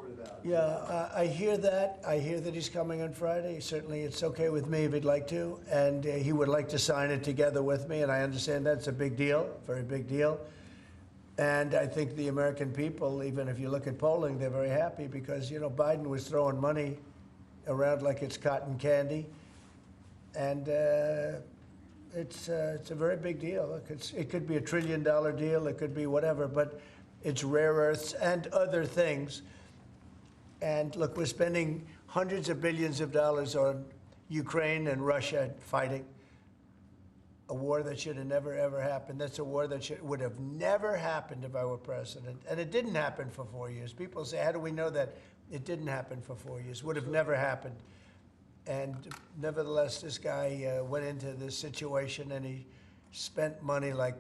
talking about. Yeah, I hear that. I hear that he's coming on Friday. Certainly, it's okay with me if he'd like to. And he would like to sign it together with me. And I understand that's a big deal, very big deal. And I think the American people, even if you look at polling, they're very happy because, you know, Biden was throwing money around like it's cotton candy. And it's a very big deal. Look, it could be $1 trillion deal. It could be whatever. But it's rare earths and other things. And look, we're spending hundreds of billions of dollars on Ukraine and Russia fighting a war that should have never, ever happened. That's a war that would have never happened if I were president. And it didn't happen for 4 years. People say, how do we know that? It didn't happen for 4 years. Would have never happened. And nevertheless, this guy went into this situation and he spent money like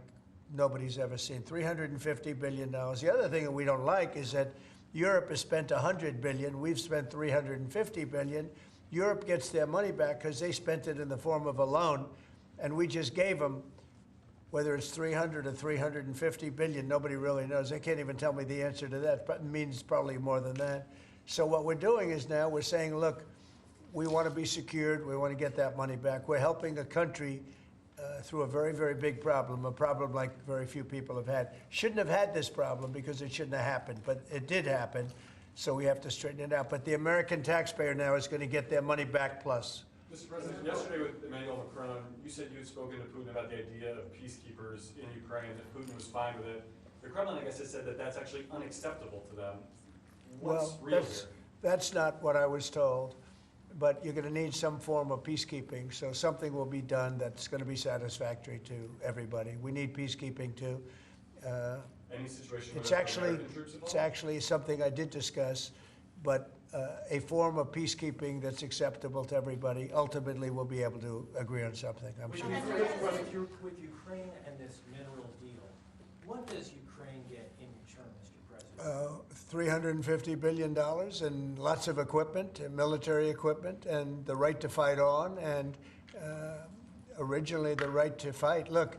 nobody's ever seen, $350 billion. The other thing that we don't like is that Europe has spent $100 billion. We've spent $350 billion. Europe gets their money back because they spent it in the form of a loan, and we just gave them, whether it's 300 or 350 billion, nobody really knows. They can't even tell me the answer to that, but it means probably more than that. So what we're doing is now we're saying, look, we want to be secured. We want to get that money back. We're helping a country through a very, very big problem, a problem like very few people have had. Shouldn't have had this problem because it shouldn't have happened, but it did happen, so we have to straighten it out. But the American taxpayer now is going to get their money back plus. Mr. President, yesterday with Emmanuel Macron, you said you had spoken to Putin about the idea of peacekeepers in Ukraine, that Putin was fine with it. The Kremlin, I guess, has said that that's actually unacceptable to them. What's real here? That's not what I was told. But you're going to need some form of peacekeeping, so something will be done that's going to be satisfactory to everybody. We need peacekeeping too. Any situation it's actually something I did discuss, but a form of peacekeeping that's acceptable to everybody. Ultimately, we'll be able to agree on something, I'm sure. With Ukraine and this mineral deal, what does Ukraine get in return, Mr. President? $350 billion and lots of equipment, military equipment, and the right to fight on, and originally the right to fight. Look,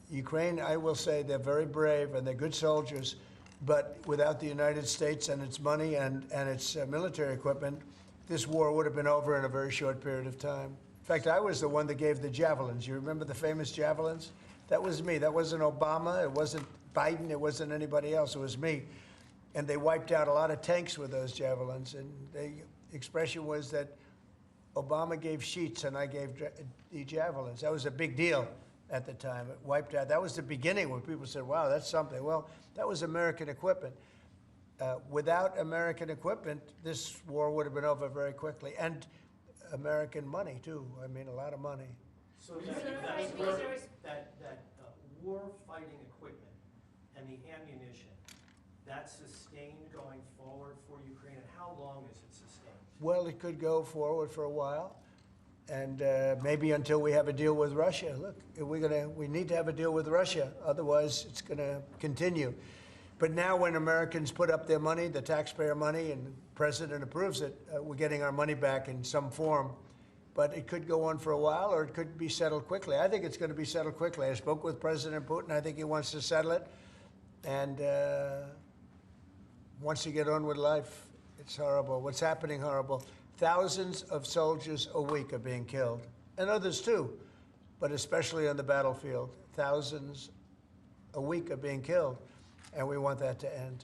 Ukraine, I will say, they're very brave and they're good soldiers, but without the United States and its money and its military equipment, this war would have been over in a very short period of time. In fact, I was the one that gave the javelins. You remember the famous javelins? That was me. That wasn't Obama. It wasn't Biden. It wasn't anybody else. It was me. And they wiped out a lot of tanks with those javelins. And the expression was that Obama gave sheets and I gave the javelins. That was a big deal at the time. It wiped out. That was the beginning when people said, wow, that's something. Well, that was American equipment. Without American equipment, this war would have been over very quickly. And American money, too. I mean, a lot of money. So that war-fighting equipment and the ammunition, that's sustained going forward for Ukraine, and how long is it sustained? Well, it could go forward for a while, and maybe until we have a deal with Russia. Look, we need to have a deal with Russia, otherwise it's going to continue. But now when Americans put up their money, the taxpayer money, and the president approves it, we're getting our money back in some form. But it could go on for a while, or it could be settled quickly. I think it's going to be settled quickly. I spoke with President Putin. I think he wants to settle it. And once you get on with life, it's horrible. What's happening horrible. Thousands of soldiers a week are being killed, and others too, but especially on the battlefield. Thousands a week are being killed, and we want that to end.